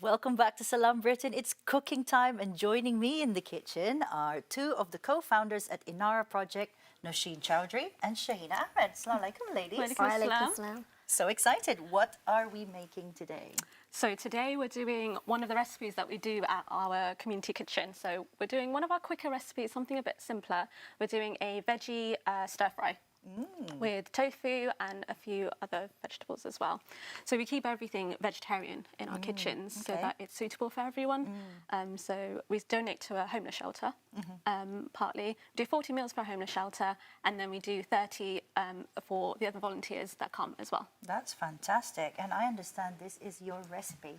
Welcome back to Salaam Britain. It's cooking time, and joining me in the kitchen are two of the co-founders at Inara Project, Nawshin Chowdhury and Shahina Ahmed. Assalamu alaikum, ladies. Walaikum salam. So excited. What are we making today? So today we're doing one of the recipes that we do at our community kitchen. So we're doing one of our quicker recipes, something a bit simpler. We're doing a veggie stir fry with tofu and a few other vegetables as well. So we keep everything vegetarian in our kitchens so that it's suitable for everyone. So we donate to a homeless shelter, partly. We do 40 meals for a homeless shelter, and then we do 30 for the other volunteers that come as well. That's fantastic. And I understand this is your recipe.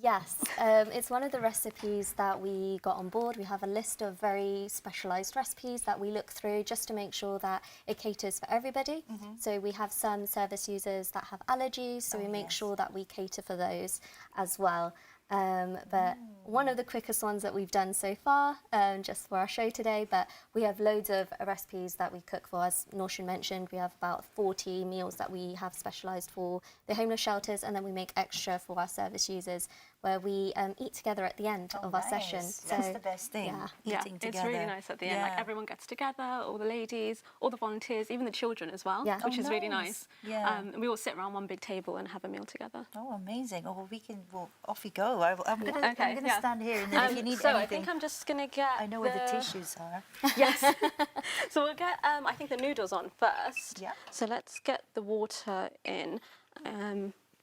Yes, it's one of the recipes that we got on board. We have a list of very specialised recipes that we look through just to make sure that it caters for everybody. So we have some service users that have allergies, so we make sure that we cater for those as well. But one of the quickest ones that we've done so far, just for our show today, but we have loads of recipes that we cook for. As Nawshin mentioned, we have about 40 meals that we have specialised for the homeless shelters, and then we make extra for our service users, where we eat together at the end of our session. That's the best thing, eating together. It's really nice at the end. Like everyone gets together, all the ladies, all the volunteers, even the children as well, which is really nice. And we all sit around one big table and have a meal together. Oh, amazing. Oh, well, well, off we go. I'm going to stand here, and then if you need so anything. I think I'm just going to get I know where the tissues are. Yes. So we'll get, I think, the noodles on first. Yeah. So let's get the water in.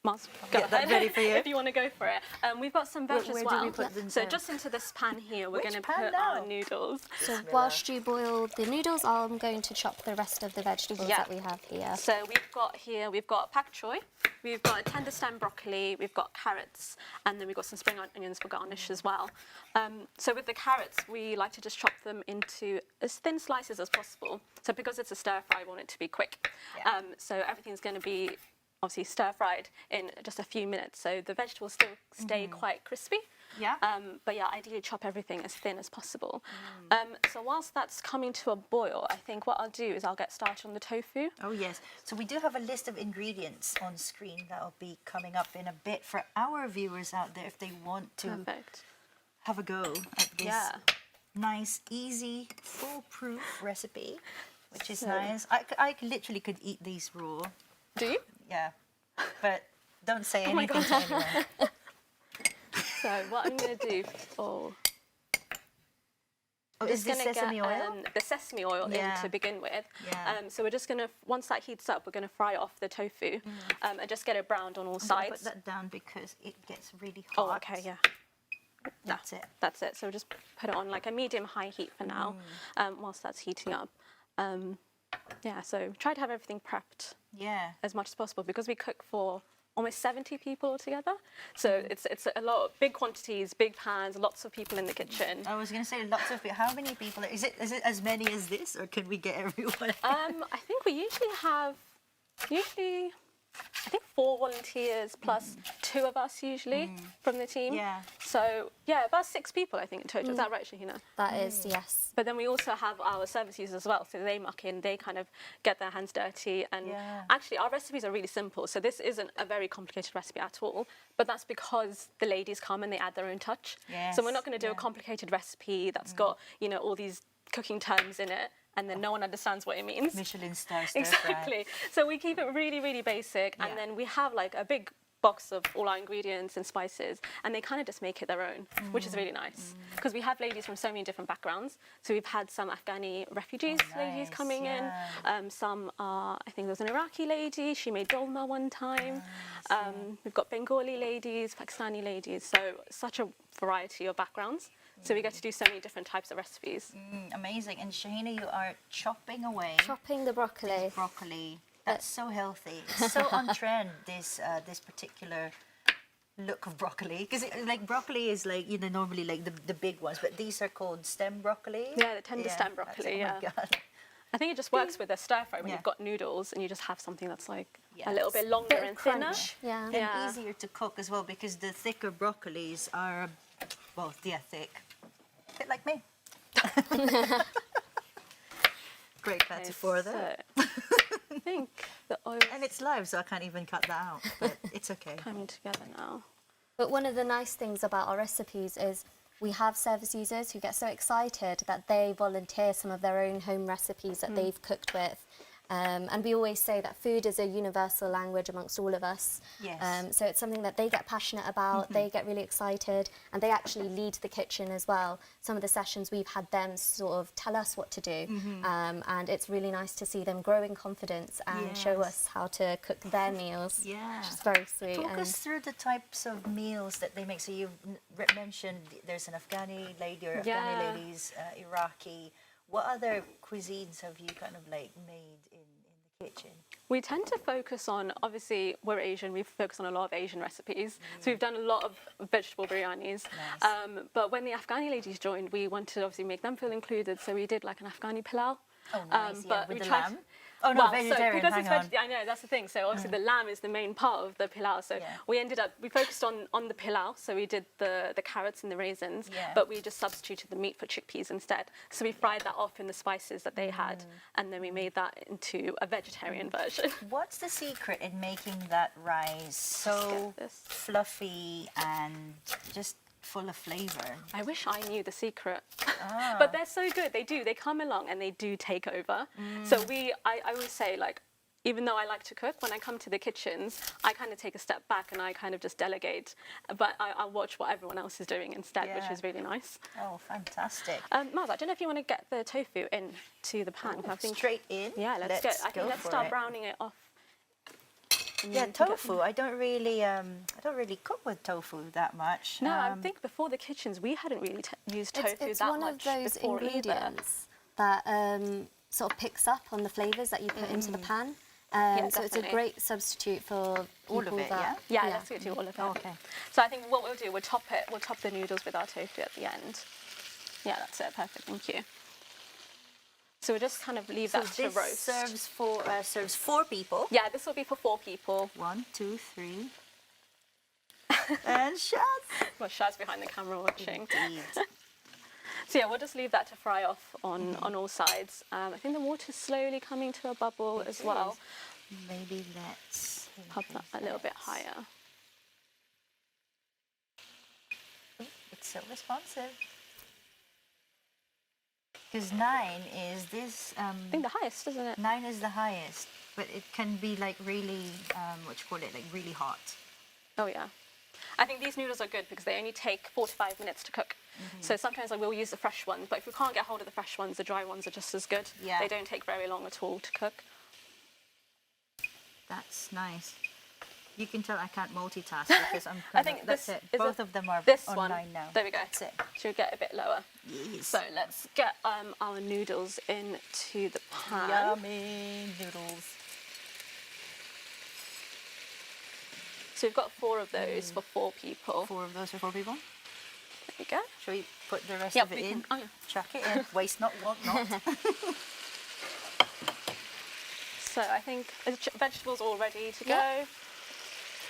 Miles, Get that ready for you. If you want to go for it. We've got some veg as where well. do we put them? So just into this pan here, we're going to pan put now? our noodles. So whilst you boil the noodles, I'm going to chop the rest of the vegetables that we have here. So we've got pak choy, we've got tender stem broccoli, we've got carrots, and then we've got some spring onions for garnish as well. So with the carrots, we like to just chop them into as thin slices as possible. So because it's a stir fry, we want it to be quick. So everything's going to be obviously stir fried in just a few minutes, so the vegetables still stay quite crispy. But yeah, ideally chop everything as thin as possible. So whilst that's coming to a boil, I think what I'll do is I'll get started on the tofu. Oh yes, so we do have a list of ingredients on screen that'll be coming up in a bit for our viewers out there if they want to have a go at this nice, easy, foolproof recipe, which is nice. I literally could eat these raw. Do you? Yeah, but don't say anything to anyone. So what I'm going to do is this sesame oil? The sesame oil in to begin with. So we're just going to, once that heats up, we're going to fry off the tofu and just get it browned on all sides. Put that down because it gets really hot. Oh, okay, yeah. That's it. That's it. So we'll just put it on like a medium-high heat for now, whilst that's heating up. Yeah, so try to have everything prepped as much as possible because we cook for almost 70 people altogether. So it's a lot of big quantities, big pans, lots of people in the kitchen. I was going to say lots of people. How many people? Is it as many as this, or can we get everyone? I think we usually have, I think 4 volunteers plus 2 of us usually from the team. So yeah, about 6 people I think in total. Is that right, Shahina? That is, yes. But then we also have our service users as well. So they muck in, they kind of get their hands dirty. And actually our recipes are really simple. So this isn't a very complicated recipe at all. But that's because the ladies come and they add their own touch. So we're not going to do a complicated recipe that's got, all these cooking terms in it, and then no one understands what it means. Michelin star Exactly. So we keep it really, really basic, and then we have like a big box of all our ingredients and spices, and they kind of just make it their own, which is really nice. Because we have ladies from so many different backgrounds. So we've had some Afghani refugees ladies coming in. Some are, I think there was an Iraqi lady, she made dolma one time. We've got Bengali ladies, Pakistani ladies, so such a variety of backgrounds. So we get to do so many different types of recipes. Amazing. And Shahina, you are chopping away. Chopping the broccoli. This broccoli. That's so healthy. It's so on trend, this particular look of broccoli. Because like broccoli is like, normally like the big ones, but these are called stem broccoli. Yeah, the tender stem broccoli, oh my God. I think it just works with a stir fry when you've got noodles and you just have something that's like a little bit longer and thinner. Yeah. And easier to cook as well because the thicker broccolis are, well, thick. A bit like me. Great metaphor there. I think the oil. And it's live, so I can't even cut that out, but it's okay. Coming together now. But one of the nice things about our recipes is we have service users who get so excited that they volunteer some of their own home recipes that they've cooked with. And we always say that food is a universal language amongst all of us. Yes. So it's something that they get passionate about, they get really excited, and they actually lead the kitchen as well. Some of the sessions we've had them sort of tell us what to do, and it's really nice to see them grow in confidence and show us how to cook their meals. Yeah. Which is very sweet. Talk and us through the types of meals that they make. So you've mentioned there's an Afghani lady or Afghani ladies, Iraqi. What other cuisines have you kind of like made in the kitchen? We tend to focus on, obviously, we're Asian, we focus on a lot of Asian recipes. So we've done a lot of vegetable biryanis. Nice. But when the Afghani ladies joined, we wanted to obviously make them feel included. So we did like an Afghani pilau. Oh, nice. But with we the tried lamb? Oh, no, well, vegetarian, so because hang it's on. I know, that's the thing. So obviously the lamb is the main part of the pilau. So we focused on the pilau. So we did the carrots and the raisins, but we just substituted the meat for chickpeas instead. So we fried that off in the spices that they had, and then we made that into a vegetarian version. What's the secret in making that rice so fluffy and just full of flavour? I wish I knew the secret. But they're so good. They come along and they do take over. So I always say, like, even though I like to cook, when I come to the kitchens, I kind of take a step back and I kind of just delegate. But I watch what everyone else is doing instead, which is really nice. Oh, fantastic. Maz, I don't know if you want to get the tofu into the pan. I think, straight in? Yeah, let's start browning it off. Yeah, tofu. I don't really cook with tofu that much. No, I think before the kitchens we hadn't really used tofu it's that one much of those before ingredients that sort of picks up on the flavours that you put into the pan. So it's a great substitute for all of it. Yeah, let's do all of it. Okay. So I think what we'll do, we'll top the noodles with our tofu at the end. Yeah, that's it. Perfect. Thank you. So we'll just kind of leave that to roast. Serves four people. Yeah, this will be for 4 people. 1, 2, 3. And Shaz. Well, Shaz behind the camera watching. Indeed. So yeah, we'll just leave that to fry off on all sides. I think the water's slowly coming to a bubble as well. Maybe let's pop that a little bit higher. It's so responsive. Because 9 is this. I think the highest, isn't it? 9 is the highest, but it can be like really, like really hot. Oh yeah. I think these noodles are good because they only take 4 to 5 minutes to cook. So sometimes I will use the fresh ones, but if we can't get hold of the fresh ones, the dry ones are just as good. Yeah. They don't take very long at all to cook. That's nice. You can tell I can't multitask because I'm. I think that's it. Both of them are this online one. now. There we go. That's it. Should we get a bit lower? Yes. So let's get our noodles into the pan. Yummy noodles. So we've got 4 of those for 4 people. 4 of those for 4 people. There we go. Shall we put the rest of it in? Oh, yeah. Chuck it in. Waste not, want not. So I think the vegetables all ready to go.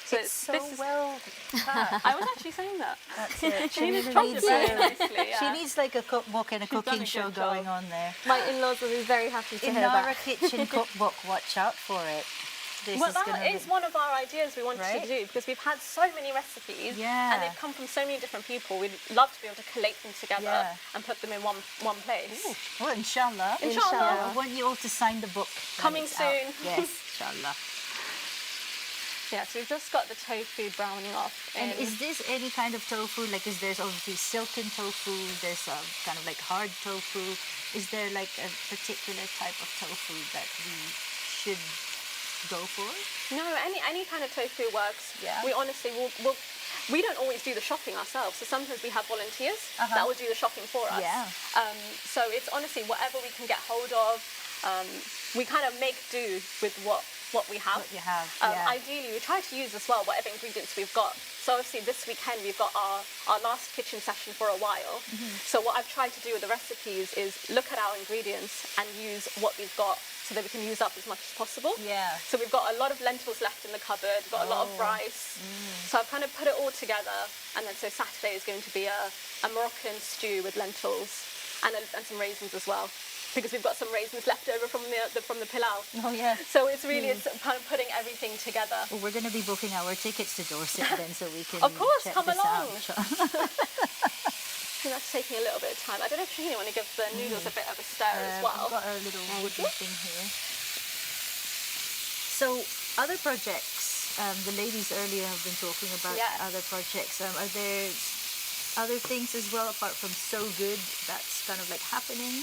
So this is well done. I was actually saying that. That's it. She needs chocolate very nicely. Yeah. She needs like a cookbook and a cooking show going on there. My in-laws will be very happy to hear Inara that. Kitchen Cookbook, watch out for it. Well, that is one of our ideas we wanted to do because we've had so many recipes and they've come from so many different people. We'd love to be able to collate them together and put them in one place. Ooh. Well, inshallah. Inshallah. I want you all to sign the book. Coming soon. Yes, inshallah. Yeah, so we've just got the tofu browning off. And is this any kind of tofu? Like, there's obviously silken tofu, there's kind of like hard tofu. Is there like a particular type of tofu that we should go for? No, any kind of tofu works. Yeah. We honestly we don't always do the shopping ourselves, so sometimes we have volunteers that will do the shopping for us. Yeah. So it's honestly whatever we can get hold of. We kind of make do with what we have. What you have, Ideally, we try to use as well whatever ingredients we've got. So obviously this weekend we've got our last kitchen session for a while. So what I've tried to do with the recipes is look at our ingredients and use what we've got so that we can use up as much as possible. Yeah. So we've got a lot of lentils left in the cupboard, we've got a lot of rice. So I've kind of put it all together, and then so Saturday is going to be a Moroccan stew with lentils and some raisins as well. because we've got some raisins left over from the pilau. Oh yeah. So it's really it's kind of putting everything together. Well, we're going to be booking our tickets to Dorset then, so we can Of course, check come this along. out. I think that's taking a little bit of time. I don't know if you want to give the noodles a bit of a stir as well. I've got a little wooden thing here. So, other projects, the ladies earlier have been talking about other projects. Are there other things as well, apart from So Good, that's kind of like happening?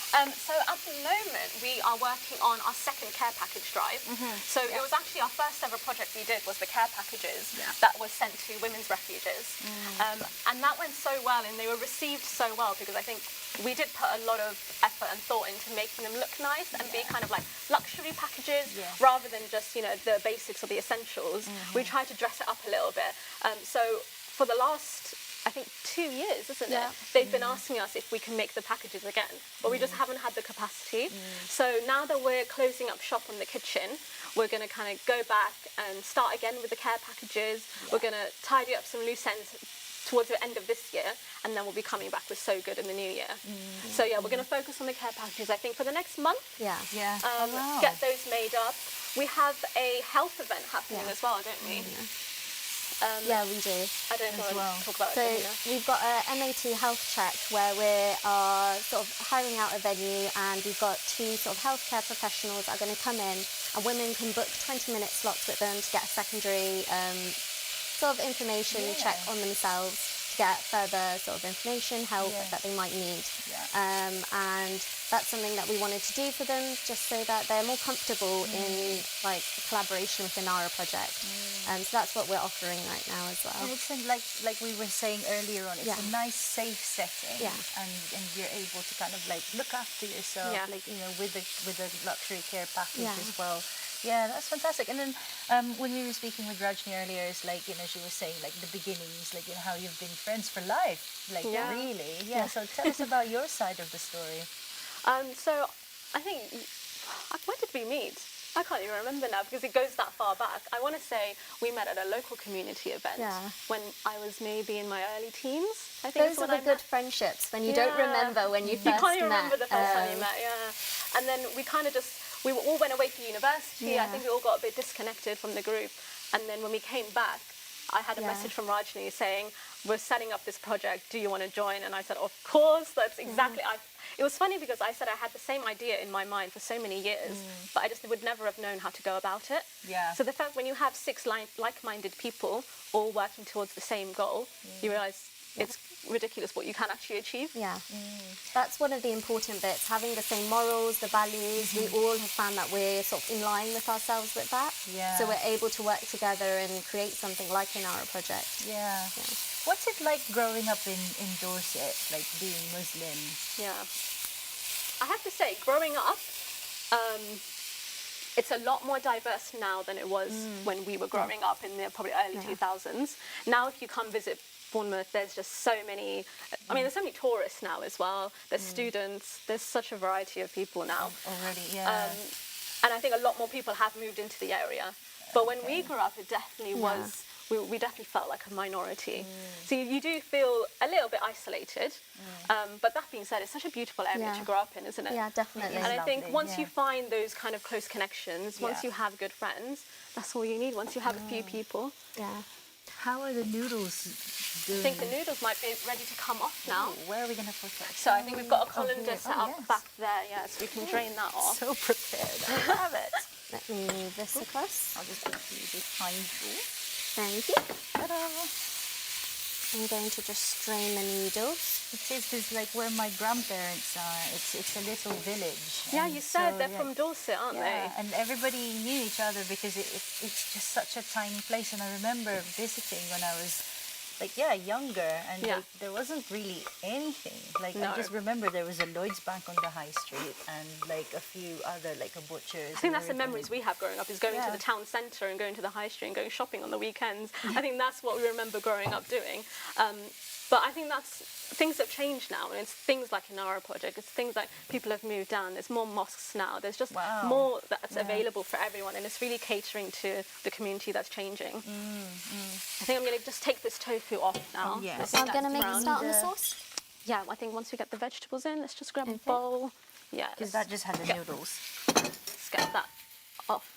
So at the moment we are working on our second care package drive. So it was actually our first ever project we did was the care packages that was sent to women's refuges. And that went so well and they were received so well because I think we did put a lot of effort and thought into making them look nice and be kind of like luxury packages rather than just, you know, the basics or the essentials. We tried to dress it up a little bit. So for the last, I think 2 years, isn't it? They've been asking us if we can make the packages again, but we just haven't had the capacity. So now that we're closing up shop on the kitchen, we're going to kind of go back and start again with the care packages. We're going to tidy up some loose ends towards the end of this year, and then we'll be coming back with So Good in the new year. So yeah, we're going to focus on the care packages, I think, for the next month. Get those made up. We have a health event happening as well, don't we? Yeah, we do. I don't know what to talk about So it. we've got a MAT health check where we are sort of hiring out a venue, and we've got 2 sort of healthcare professionals that are going to come in, and women can book 20-minute slots with them to get a secondary sort of information check on themselves, to get further sort of information, help that they might need. And that's something that we wanted to do for them, just so that they're more comfortable in like collaboration within our project. So that's what we're offering right now as well. And it's like we were saying earlier on, it's a nice safe setting, and you're able to kind of like look after yourself, like, you know, with the luxury care package as well. Yeah, that's fantastic. And then when we were speaking with Rajni earlier, it's like, you know, she was saying like the beginnings, like, you know, how you've been friends for life, like really. Yeah. So tell us about your side of the story. So I think, when did we meet? I can't even remember now because it goes that far back. I want to say we met at a local community event when I was maybe in my early teens. I think those are the good friendships, when you don't remember when you first met. You can't even remember the first time you met, And then we kind of we all went away to university. I think we all got a bit disconnected from the group. And then when we came back, I had a message from Rajni saying, we're setting up this project, do you want to join? And I said, of course, that's exactly, it was funny because I said I had the same idea in my mind for so many years, but I just would never have known how to go about it. So the fact when you have 6 like-minded people all working towards the same goal, you realise it's ridiculous what you can actually achieve. That's one of the important bits, having the same morals, the values. We all have found that we're sort of in line with ourselves with that. So we're able to work together and create something like in our project. What's it like growing up in Dorset, like being Muslim? I have to say, growing up, it's a lot more diverse now than it was when we were growing up in the probably early 2000s. Now if you come visit Bournemouth, there's just so many, I mean, there's so many tourists now as well. There's students, there's such a variety of people now. Already, and I think a lot more people have moved into the area. But when we grew up, it definitely was, we definitely felt like a minority. So you do feel a little bit isolated. But that being said, it's such a beautiful area to grow up in, isn't it? Yeah, definitely. And I think once you find those kind of close connections, once you have good friends, that's all you need. Once you have a few people. How are the noodles doing? I think the noodles might be ready to come off now. Where are we going to put that? So I think we've got a colander set up back there, so we can drain that off. So prepared. I love it. Let me move this across. I'll just put you behind you. Thank you. Ta-da. I'm going to just strain the noodles. It is because, like, where my grandparents are, it's a little village. Yeah, you said they're from Dorset, aren't they? And everybody knew each other because it's just such a tiny place. And I remember visiting when I was, like, younger, and like, there wasn't really anything. Like, I just remember there was a Lloyd's Bank on the high street and, like, a few other, like, a butcher's. I think that's the memories we have growing up, is going to the town centre and going to the high street and going shopping on the weekends. I think that's what we remember growing up doing. But I think things have changed now, and it's things like in our project, it's things like people have moved down, there's more mosques now, there's just more that's available for everyone, and it's really catering to the community that's changing. I think I'm going to just take this tofu off now. So I'm going to make a start on the sauce. Yeah, I think once we get the vegetables in, let's just grab a bowl. Yeah. Because that just had the noodles. Let's get that off.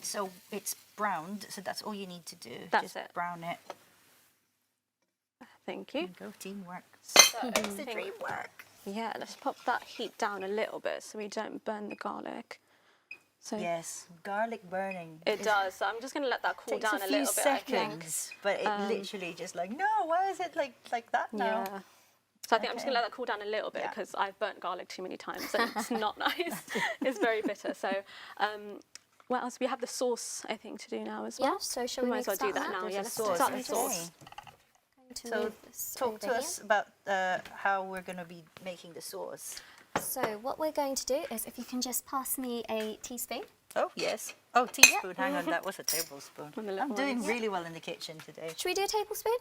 So it's browned, so that's all you need to do. That's just it. brown it. Thank you. Go teamwork. So, It's the dream work. yeah, let's pop that heat down a little bit so we don't burn the garlic. So Yes, garlic burning. it does. So I'm just going to let that cool Takes down a a few little bit, I think. seconds, but it literally just like, no, why is it like that now? Yeah. So I think I'm just Okay. going to let that cool down a little bit Yeah. because I've burnt garlic too many times and it's not nice. It's very bitter. So what else? We have the sauce, I think, to do now as well. Yeah, so shall We we might as well do that now. There's Yeah, a let's sauce, start the okay. sauce. So talk to us about how we're going to be making the sauce. So what we're going to do is if you can just pass me a teaspoon. Oh, yes. Oh, teaspoon. Hang on, that was a tablespoon. On the little I'm doing ones. really well in the kitchen today. Should we do a tablespoon?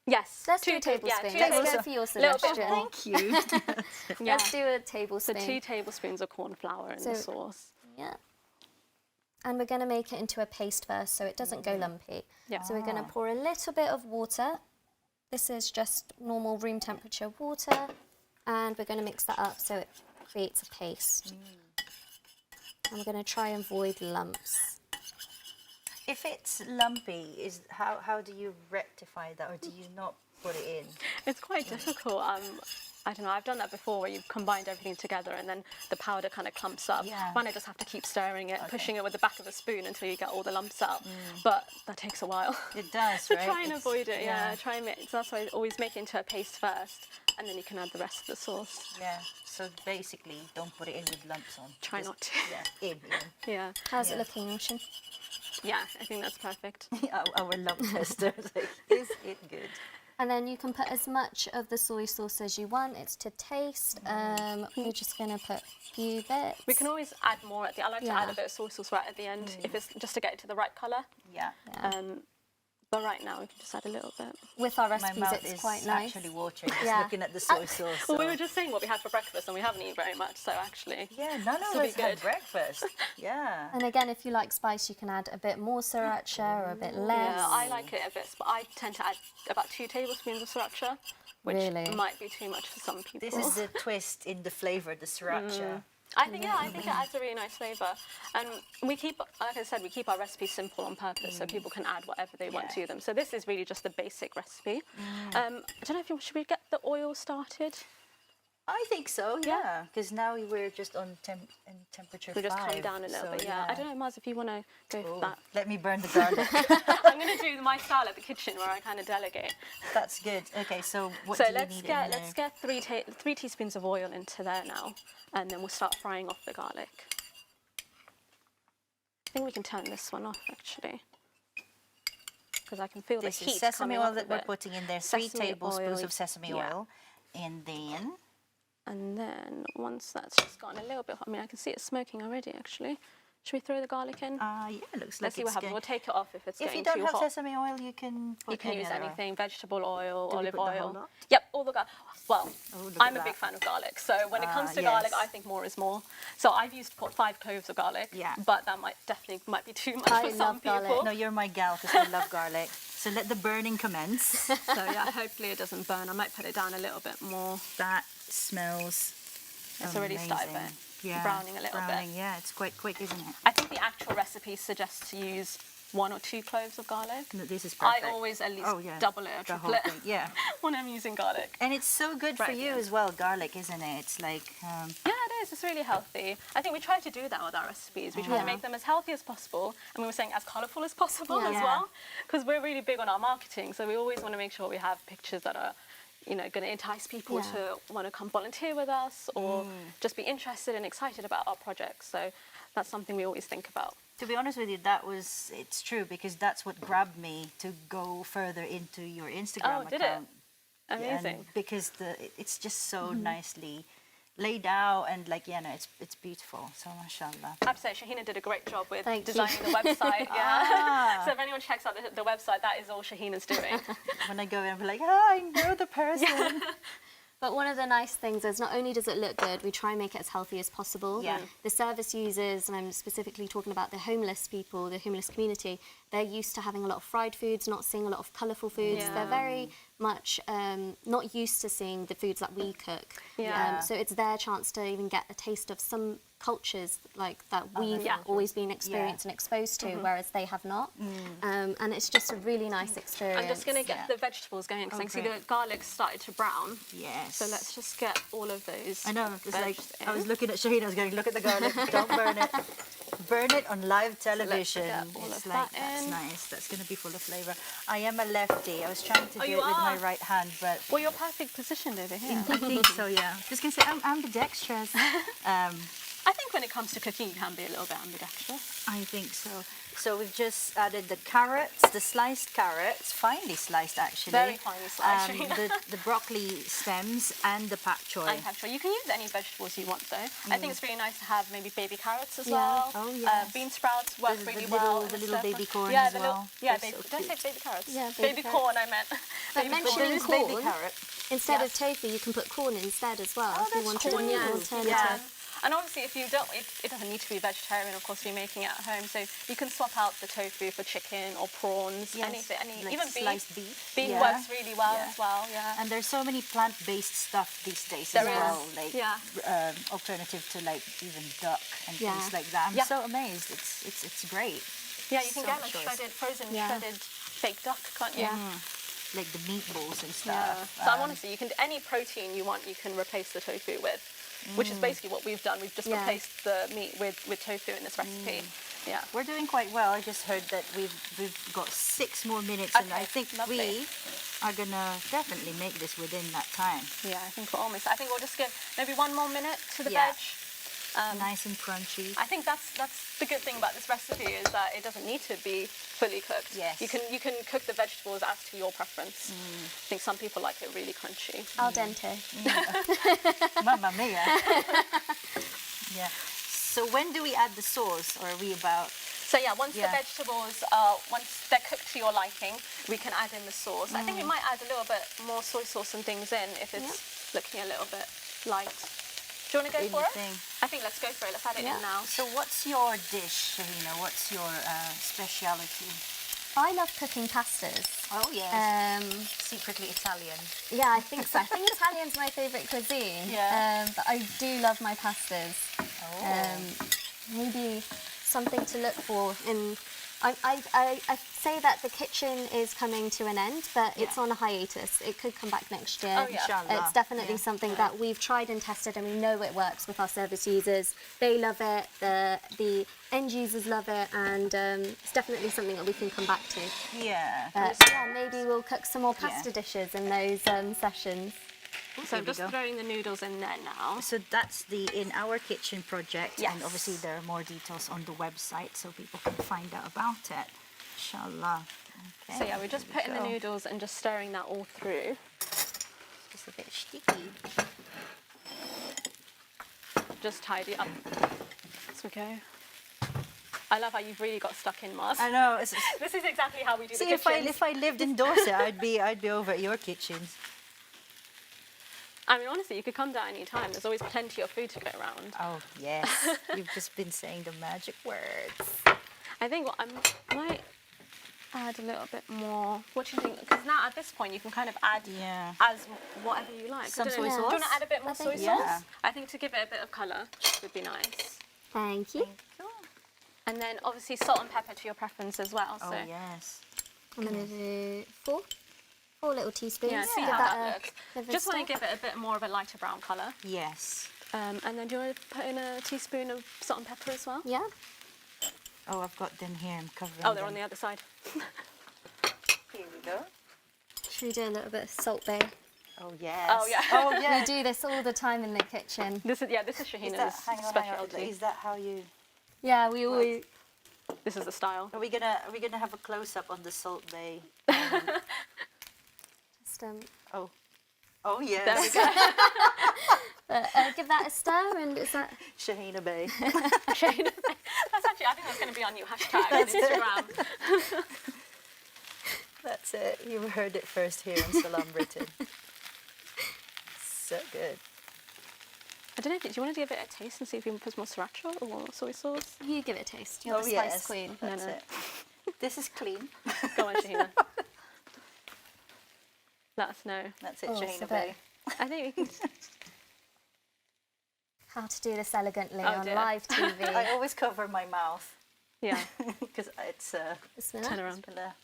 Yes. Let's do a Yeah, tablespoon. 2 Let's tablespoons. go for your Little bit suggestion. more. Thank you. Yeah. Let's do a So tablespoon. 2 tablespoons of corn flour in the So- sauce. Yeah. And we're going to make it into a paste first so it doesn't go lumpy. Yeah. So we're going to pour a little bit of water. This is just normal room temperature water. And we're going to mix that up so it creates a paste. And we're going to try and avoid lumps. If it's lumpy, how do you rectify that, or do you not put it in? It's quite difficult. I don't know, I've done that before where you've combined everything together and then the powder kind of clumps up. Yeah. Mine, I just have to keep stirring it, pushing it with the back of a spoon until you get all the lumps out. But that takes a while. It does, So right? try and It's- avoid it, yeah. Try and make, so that's why I always make it into a paste first and then you can add the rest of the sauce. Yeah. So basically, don't put it in with lumps on. Try Just- not to. Yeah, in. Yeah, How's Yeah. it looking, Nawshin? yeah, I think that's perfect. Our lump tester is like, is it good? And then you can put as much of the soy sauce as you want. It's to taste. We're just going to put a few bits. We can always add more at the I like to add a bit of soy sauce right at the end if it's just to get it to the right colour. Yeah. But right now we can just add a little bit. With our My recipes, mouth it's is quite nice. actually watering, just Yeah. looking at the soy sauce. Well, we so- were just saying what we had for breakfast and we haven't eaten very much, so actually. Yeah, none of This'll be us had good. breakfast. Yeah. And again, if you like spice, you can add a bit more sriracha or a bit less. Yeah, I like it a bit, but I tend to add about 2 tablespoons of sriracha, which Really? might be too much for some people. This is the twist in the flavour, the sriracha. I think it adds a really nice flavour. And we keep, like I said, we keep our recipes simple on purpose so people can add whatever they want to them. So this is really just the basic recipe. I don't know if should we get the oil started? I think so, yeah. Because now we're just on temperature We just 5. come down a little bit, yeah. I don't know, Maz, if you want to go for that. Let me burn the garlic. I'm going to do my style at the kitchen where I kind of delegate. That's good. Okay, so what So do you let's need get in there? let's get 3 teaspoons of oil into there now, and then we'll start frying off the garlic. I think we can turn this one off actually, because I can feel This the is heat sesame coming oil off that of we're it. putting in there. 3 Sesame tablespoons oil, of sesame yeah. oil. And then And then once that's just gotten a little bit hot, I mean I can see it smoking already actually. Should we throw the garlic in? yeah, it looks like Let's see what it's happens. good. We'll take it off if it's If getting you don't too have hot. sesame oil, you can put You can any use other oil. anything, vegetable oil, Do we olive put the whole oil. lot? Yep, all the garlic. Well, Oh, look I'm at a big that. fan of garlic, so when it comes to yes. garlic, I think more is more. So I've used 5 cloves of garlic, Yeah. but that might be too much I for some love garlic. people. No, you're my gal because I love garlic. So let the burning commence. So yeah, hopefully it doesn't burn. I might put it down a little bit more. That smells It's already started amazing. browning a little bit. Yeah, it's quite quick, isn't it? I think the actual recipe suggests to use 1 or 2 cloves of garlic. No, this is I perfect. always at least Oh, yeah. double it or The triple whole it thing, yeah. when I'm using garlic. And it's so good Right, for you yeah. as well, garlic, isn't it? It's like, Yeah, it is. It's really healthy. I think we try to do that with our recipes. We try to make them as healthy as possible, and we were saying as colourful as possible as Yeah. well, because we're really big on our marketing. So we always want to make sure we have pictures that are, going to entice people Yeah. to want to come volunteer with us or just be interested and excited about our projects. So that's something we always think about. to be honest with you, it's true because that's what grabbed me to go further into your Instagram Oh, did it? account. Amazing. And because it's just so nicely laid out and it's beautiful. So mashallah. I have to say, Shahina did a great job with Thank you. designing the website. Yeah. So if anyone checks out the website, that is all Shahina's doing. When I go in, I'm like, I know the person. But one of the nice things is not only does it look good, we try and make it as healthy as possible. Yeah. The service users, and I'm specifically talking about the homeless people, the homeless community, they're used to having a lot of fried foods, not seeing a lot of colourful foods. Yeah. They're very much not used to seeing the foods that we cook. Yeah. So it's their chance to even get a taste of some cultures like that we've Yeah. always been experienced and exposed to, whereas they have not. And it's just a really nice experience. I'm just going to get the vegetables going because I can see the garlic started to brown. Yes. So let's just get all of those. I know, it's like, veg I was in. looking at Shahina, I was going, look at the garlic, don't burn it. Burn it on live television. get all It's of like, that that's in. nice, that's going to be full of flavour. I am a lefty, I was trying to do it you with my are? right hand, but Well, you're perfect positioned over here. I think so, yeah. Just going to say, I'm ambidextrous. I think when it comes to cooking, you can be a little bit ambidextrous. I think so. So we've just added the carrots, the sliced carrots, finely sliced actually. Very finely sliced. the broccoli stems and the pak choy. I'm sure you can use any vegetables you want, though. I think it's really nice to have maybe baby carrots as Yeah. well. Oh, yes. Bean sprouts work The really little- well. the in little stir baby fry. corn yeah, as the well. Little, yeah, They're baby, so did I cute. say baby carrots? Yeah, baby baby corn, I meant. But Baby mentioning corn. There is baby corn, carrot. instead Yeah. of tofu, you can put corn instead as well if you that's wanted cool. a meat Yeah. alternative. Yeah. And obviously, if you don't, it doesn't need to be vegetarian. Of course, you're making it at home, so you can swap out the tofu for chicken or prawns, Yes, anything, like even beef. sliced beef. Beef Yeah. works really well Yeah. as well. Yeah. And there's so many plant-based stuff these days There as is. well, like Yeah. alternative to like even duck and Yeah. things like that. I'm Yeah. so amazed. It's great. Yeah, you can So get much like choice. frozen Yeah. shredded fake duck, can't you? Yeah. Like the meatballs and Yeah. stuff. So I'm honestly, you can any protein you want, you can replace the tofu with, which is basically what we've done. We've just Yeah. replaced the meat with tofu in this recipe. Yeah. We're doing quite well. I just heard that we've got 6 more minutes, and I Okay, think lovely. we are gonna definitely make this within that time. Yeah, I think we're almost. I think we'll just give maybe 1 more minute to the Yeah. veg. Nice and crunchy. I think that's the good thing about this recipe is that it doesn't need to be fully cooked. Yes. You can cook the vegetables as to your preference. I think some people like it really crunchy. Al dente. Mamma mia. Yeah. So when do we add the sauce, or are we about? So yeah, once Yeah. the vegetables once they're cooked to your liking, we can add in the sauce. I think we might add a little bit more soy sauce and things in if it's looking a little bit light. Do you want to go for it? Anything. I think let's go for it. Let's add it in now. So what's your dish, Shahina? What's your speciality? I love cooking pastas. Oh yes. Secretly Italian. Yeah, I think so. I think Italian's my favourite cuisine. Yeah. But I do love my pastas. Oh. Maybe something to look for in. I say that the kitchen is coming to an end, but it's Yeah. on a hiatus. It could come back next year. Oh, yeah. Inshallah. It's definitely Yeah. something that we've tried and tested, and we know it works with our service users. They love it. The end users love it, and it's definitely something that we can come back to. Yeah. Yeah, maybe we'll cook some more pasta dishes in those sessions. So Here I'm we just go. throwing the noodles in there now. So that's the In Our Kitchen project, Yes. and obviously there are more details on the website so people can find out about it. Inshallah. Okay, So yeah, we're just here we putting the go. noodles and just stirring that all through. It's a bit sticky. Just tidy up as we go. I love how you've really got stuck in, Mars. I know. This is exactly how we do See, the kitchen. if I lived in Dorset, I'd be over at your kitchens. I mean, honestly, you could come down any time. There's always plenty of food to go around. Oh yes, you've just been saying the magic words. I think I might add a little bit more. What do you think? Because now at this point, you can kind of add Yeah. as whatever you like. Some I don't soy know. Do you sauce? want to add a bit more I think soy so. sauce? Yeah. I think to give it a bit of colour would be nice. Thank you. And then obviously salt and pepper to your preference as well. Oh So yes. I'm going to do 4 little teaspoons. yeah, see Give how that that a looks. bit of a Just want to stir. give it a bit more of a lighter brown colour. Yes. And then do you want to put in a teaspoon of salt and pepper as well? Yeah. Oh, I've got them here. I'm covering. Oh, they're them. on the other side. Here we go. Should we do a little bit of Salt Bay? Oh yes. Oh, yeah. Oh We yeah. do this all the time in the kitchen. This is Shahina's Hang on. specialty. Is that how you? Yeah, we always. This is the style. Are we gonna have a close up on the Salt Bay? Just, Oh yes. There we go. give that a stir, and is that. Shahina Bay. Shahina. That's actually, I think that's going to be our new hashtag on Instagram. That's it. You heard it first here on Salaam Britain. So good. I don't know, do you want to give it a taste and see if you can put more sriracha or more soy sauce? You give it a taste. You're the spice queen. That's it. This is clean. Go on, Shahina. Let us know. That's it, Oh, Shahina so Bay. I think we can... How to do this elegantly Oh, on dear. live TV. I always cover my mouth Yeah, because it's Bismillah. turn around. Bismillah.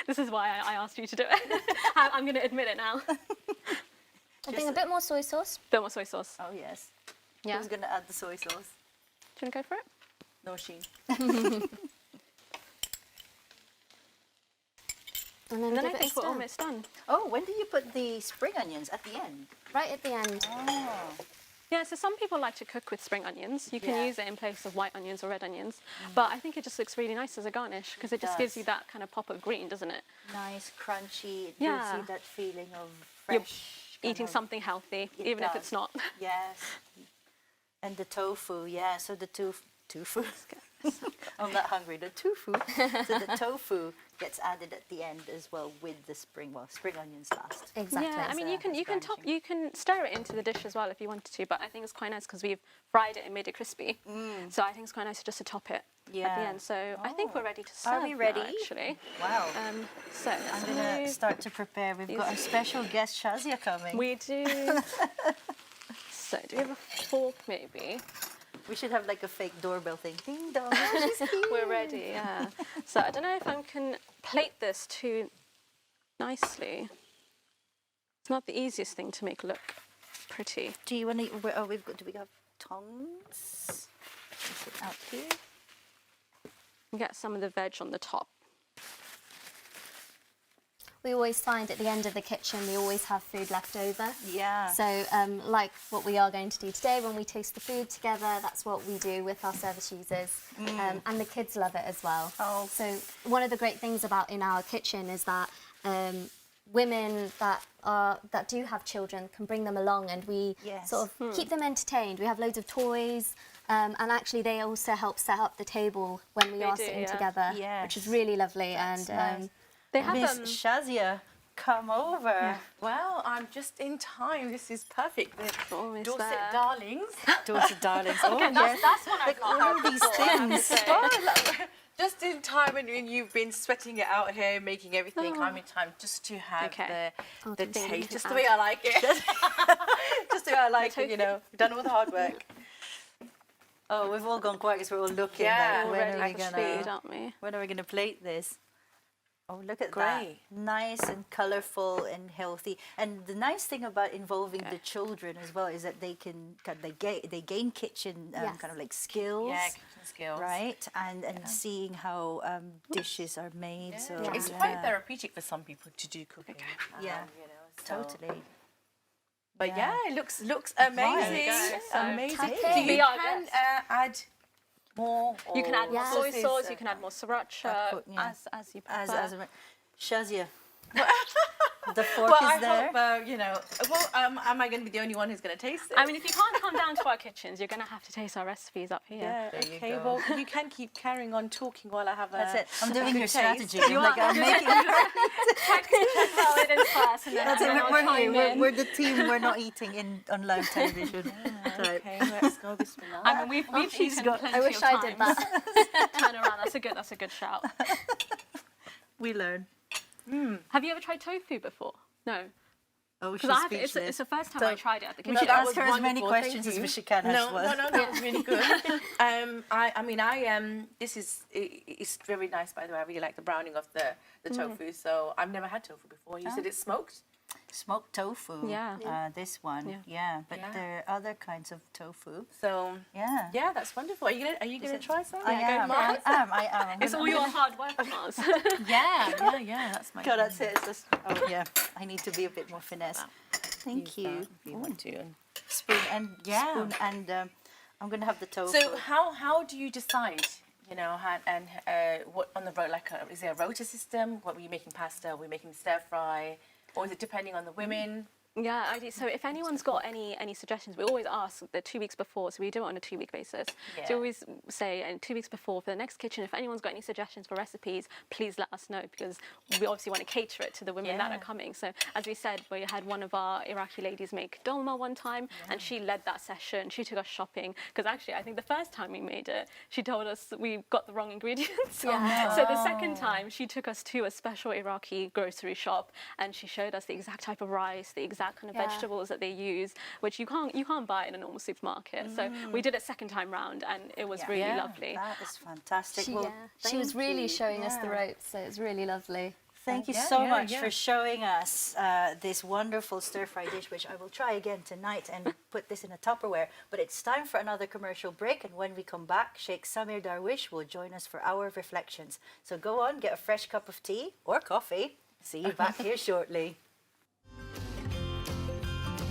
This is why I asked you to do it. I'm going to admit it now. I think a bit more soy sauce. Bit more soy sauce. Oh yes. Yeah. Who's gonna add the soy sauce? Do you want to go for it? Nawshin. And And then I give it a think we're stir. almost done. Oh, when do you put the spring onions? At the end. Right at the end. Oh. Yeah, so some people like to cook with spring onions. You can Yeah. use it in place of white onions or red onions. But I think it just looks really nice as a garnish because it just gives does. you that kind of pop of green, doesn't it? Nice, crunchy. It Yeah. gives you that feeling of You're fresh. Eating kind of- something healthy, It even if does. it's not. Yes. And the tofu, yeah. So the tofu. I'm not hungry. The tofu. So the tofu gets added at the end as well with the spring onions last. Exactly. Yeah, I mean as you can garnishing. you can stir it into the dish as well if you wanted to, but I think it's quite nice because we've fried it and made it crispy. So I think it's quite nice just to top it at the Yeah. end. So I think we're ready to serve. Are we now, ready? actually. Wow. So let's I'm gonna move. start to prepare. We've got a special guest, Shazia, coming. We do. So do we have a fork maybe? We should have like a fake doorbell thing. Ding dong. She's here. We're ready, yeah. So I don't know if I can plate this too nicely. It's not the easiest thing to make look pretty. Do you want to? Oh, we've got. Do we have tongs? Is it out here? And get some of the veg on the top. We always find at the end of the kitchen, we always have food left over. Yeah. So like what we are going to do today, when we taste the food together, that's what we do with our service users. And the kids love it as well. Oh. So one of the great things about in our kitchen is that women that do have children can bring them along, and we Yes. sort of keep them entertained. We have loads of toys. And actually, they also help set up the table when we They are do, sitting yeah. together, Yes. which is really lovely. That's and nice. They have Miss Shazia, come over. Well, I'm just in time. This is perfect. The Almost Dorset there. darlings. Dorset darlings. Oh, yes. That's what I've not All had these before, I have to things. say. Just in time when you've been sweating it out here, making everything. I'm in time just to have Okay. the thank you. taste, just the way I like it. Just the way I like it, you know. Done all the hard work. Oh, we've all gone quiet because we're all looking. Yeah. Like, We're when are ready we for gonna? food, aren't we? When are we gonna plate this? Oh, look at that! Great. Nice and colourful and healthy. And the nice thing about involving the children as well is that they can they gain kitchen Yes. kind of like skills. Yeah, kitchen skills. Right, and seeing how dishes are made. So It's yeah. quite therapeutic for some people to do cooking. Yeah. You know, so- Totally. But Yeah. yeah, it looks amazing. go. So Amazing. tap So in. you Be our can guest. add more. You can add more Yeah. soy sauces, sauce, you can add more sriracha, put- yeah. as you prefer. As Shazia, the fork Well, is I there. hope, you know. Well, am I going to be the only one who's going to taste it? I mean, if you can't come down to our kitchens, you're going to have to taste our recipes up here. yeah. There you Okay. go. Well, you can keep carrying on talking while I have a. That's it. I'm doing good your taste. strategy. You I'm like, are. I'm making. Tell it in class and then, That's it. and then I'll We're chime here. in. We're the team. We're not eating on live television. Type. Okay, let's go. Bismillah. I mean, we've she's eaten got- plenty I wish of I did times. that. Turn around. That's a good shout. We learn. Have you ever tried tofu before? No. Oh, she's Because speechless. it's the first time I tried it at the We kitchen. should that ask was her as many wonderful, questions thank as you. she can. No, was. that was really good. This is it's very nice, by the way. I really like the browning of the tofu. So I've never had tofu before. You said it's smoked. Smoked tofu. Yeah. This one. Yeah. But Yeah. there are other kinds of tofu. So Yeah. yeah, that's wonderful. Are you gonna try some? I am. I am. I'm It's gonna- all your hard work, Mars. Yeah. That's my. God, that's it. It's just. Oh yeah. I need to be a bit more finesse. Thank you. If you want to. Spoon and Yeah. spoon and I'm gonna have the tofu. So how do you decide? You know, what on the road? Is there a rota system? What were you making pasta? Were we making stir fry? Or is it depending on the women? Yeah, I do. So if anyone's got any suggestions, we always ask the 2 weeks before, so we do it on a 2-week basis. Yeah. So we always say 2 weeks before for the next kitchen, if anyone's got any suggestions for recipes, please let us know, because we obviously want to cater it to the women that Yeah. are coming. So as we said, we had one of our Iraqi ladies make dolma one time, and she led that session. She took us shopping, because actually I think the first time we made it, she told us we got the wrong ingredients. Yeah. So the second time she took us to a special Iraqi grocery shop, and she showed us the exact type of rice, the exact kind of vegetables that they use, which you can't buy in a normal supermarket. So we did it second time round, and it was really lovely. That is fantastic. She, Well, she was thank really you. showing us the Yeah. ropes, so it's really lovely. Thank you Yeah, so yeah, much yeah. for showing us this wonderful stir-fry dish, which I will try again tonight and put this in a Tupperware. But it's time for another commercial break, and when we come back, Sheikh Samir Darwish will join us for our reflections. So go on, get a fresh cup of tea or coffee. See you back here shortly.